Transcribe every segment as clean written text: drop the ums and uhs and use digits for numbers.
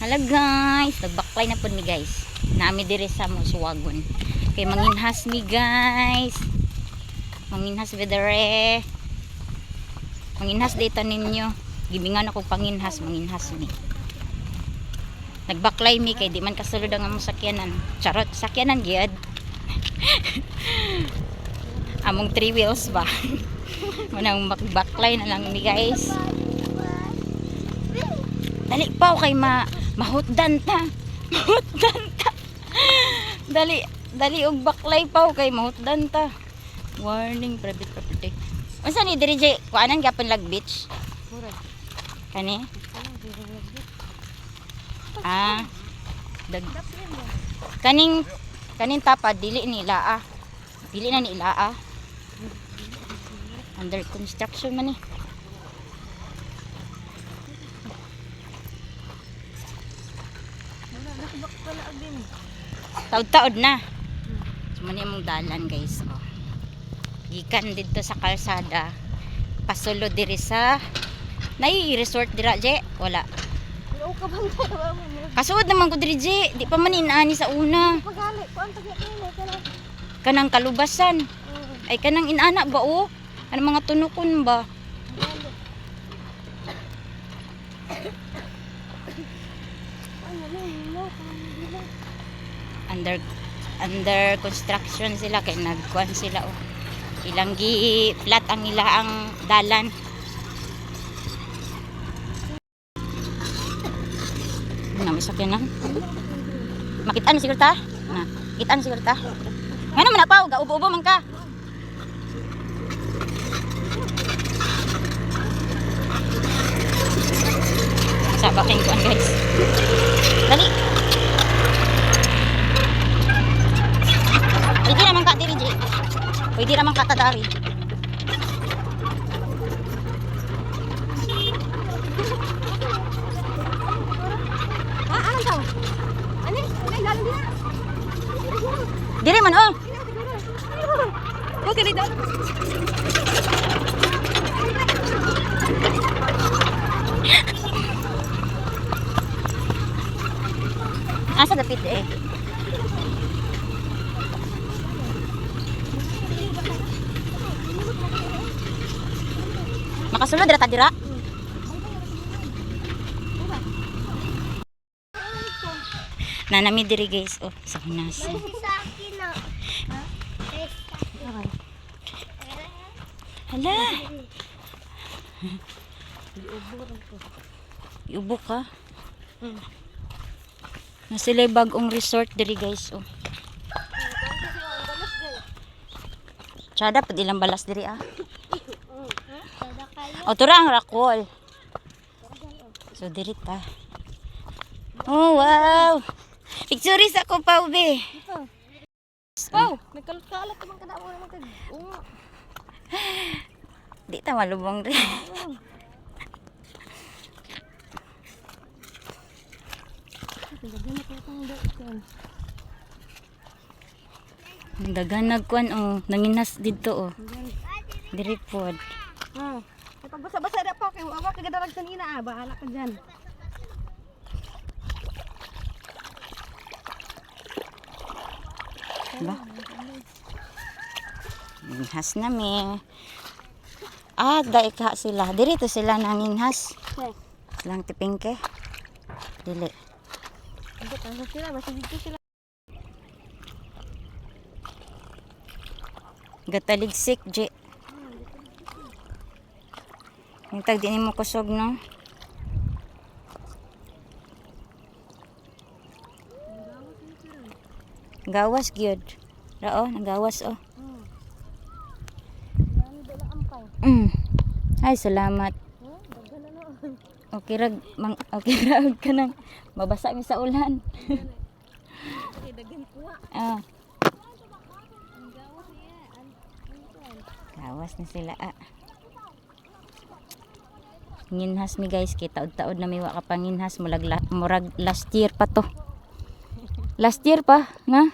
Hala guys, nagbaklay na po mi guys. Nami dire sa Musuwagon. Kay manginhas mi guys. Manginhas vedere. Manginhas data ninyo. Gibingan ako panginhas, manginhas mi. Nagbaklay mi kay di man kasulod ang among sakyanan. Charot, sakyanan gyud. Among 3 wheels ba. Manang magbaklay na lang mi guys. Dali pa kay mahutdan ta. Mahutdan ta. Dali og baklay pa kay mahutdan ta. Warning, private property. Unsa ni diri jay kuanan gapon lag beach? Murag. Kani? Kaning tapa dili ni ilaa. Dili na ni ilaa. Under construction man ni. Taod-taod na. Sumani mong dalan guys. Oh. Gikan dito sa kalsada. Pasulod diri sa resort dira je. Wala. Kasuod naman ko diri je. Di pa man inaani sa una. Kanang kalubasan. Ay kanang inana ba o? Ano mga tunukon ba? Under construction sila kay nagkuan sila oh. Ilang gi flat ang ilaang dalan. Nami sakyanan. Makitaan siguro ta? Na, kitaan siguro ta. Ngano man apaw, gaubo-ubo man ka. Sa baking kuan guys. Dali. Pwede naman ka diri, G. Pwede naman ka tadari. Ano daw? Ano? Ay, galing din. Diri man, oh. Okay, dito. Asa dapit eh. Makasulod dira ta dira. Nanami diri guys, oh, sa hunas. Hala. Iubo ka. Nasilay bagong resort diri guys, oh. Tsada pud ilang balas diri ah. O tura ang rakol. So diri ta. Oh wow. Pictures ako pa ube. Wow, may kalat naman ka na mo naman kag. Di ta malubong rin. Dagan nagkuan oh, nanginas dito oh. Diri pod. Pag basa-basa na pa kay awa ka gadarag sa nina ah, bahala ka diyan. Ba? Nanginhas na mi. Ah, dai ka sila. Diri to sila nanginhas. Lang tipingke. Dili. Ano sila, basta dito sila. Gataligsik, je. Yung tag din mo kusog, no? Gawas, gyud. Rao, nagawas, oh. Ay, salamat. Okay rag ka nang mabasa mi sa ulan. Okay, dagan kuha. Ah. Gawas na sila ah. Nginhas mi guys, kita taod na mi wa ka panginhas murag last year pa to. Last year pa, nga?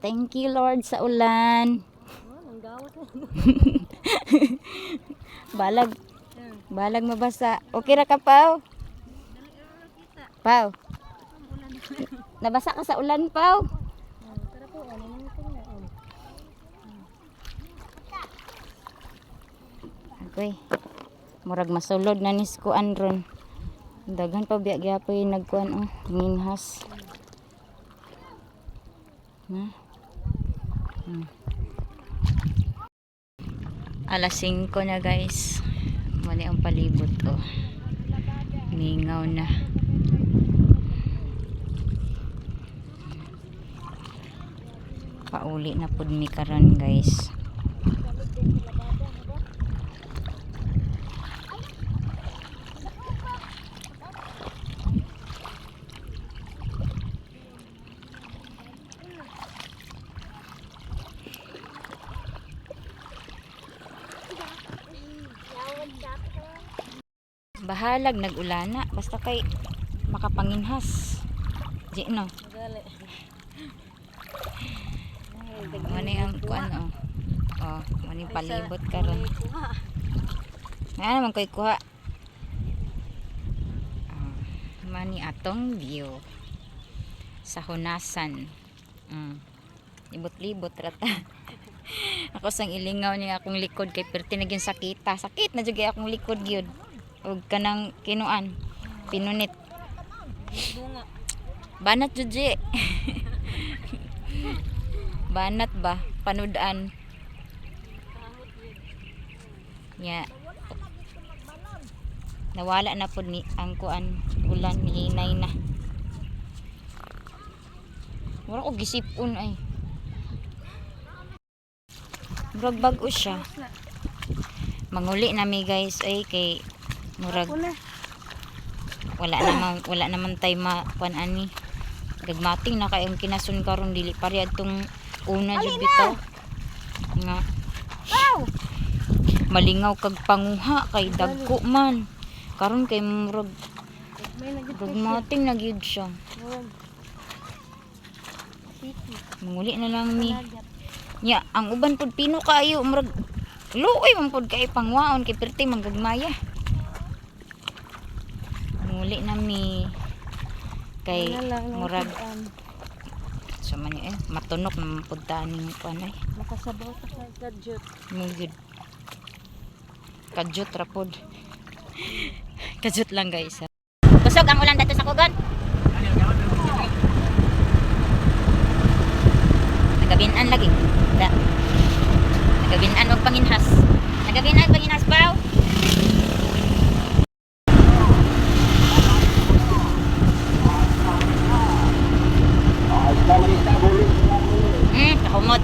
Thank you Lord sa ulan. Nanggawas. Balag. Balag mabasa. Okay ra ka, Pao? Pao. Nabasa ka sa ulan, Pao? Tara po, ano nang ito na. Okay. Murag masulod na ni kuan ron. Daghan pa biya gyapon nagkuan minhas. Na. Alas 5 na guys. Mali ang palibot Mingaw na. Pauli na pud mi karon guys. Bahalag nag-ulana basta kay makapanginhas. Di no. Gali. Mani ang kuan mani palibot karon. Nga naman koy kuha. Mani atong view sa Hunasan. Libot-libot rata. Ako sang ilingaw niya akong likod kay perti na gyud sakita. Sakit na jud kay akong likod gyud. Og kanang kinuan pinunit. Bunga. Banat jud ji. Banat ba panudan. Ya. Nawala na pud ni ang kuan ulan ni hinay na. Wala ko gisipon ay. Murag bag-o siya. Manguli na mi guys ay kay murag wala naman tay kuan ani. Gagmating na kay ang kinasun karon dili pare adtong una jud bitaw. Nga. Malingaw kag panguha kay dagko man. Karon kay murag gagmating na gyud siya. Manguli na lang mi. Nya, ang uban pud pino kayo murag luoy man pud kay pangwaon kay perti manggagmaya. Muli na mi kay murag so man matunok na pud ta ning kuan ay. Makasabaw ta sa gadget. Mugid. Kajut ra pud. Kajut lang guys. Kusog ang ulan dito sa kugon. Nagabinan lagi. Nagabinan og panginhas. Nagabinan panginhas Pao. Kahumot.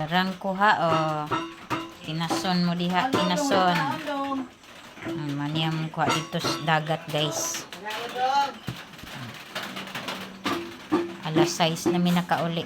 Rang kuha tinason mo diha tinason. Maniam kuha dito sa dagat guys. Alas 6 na mi nakauli.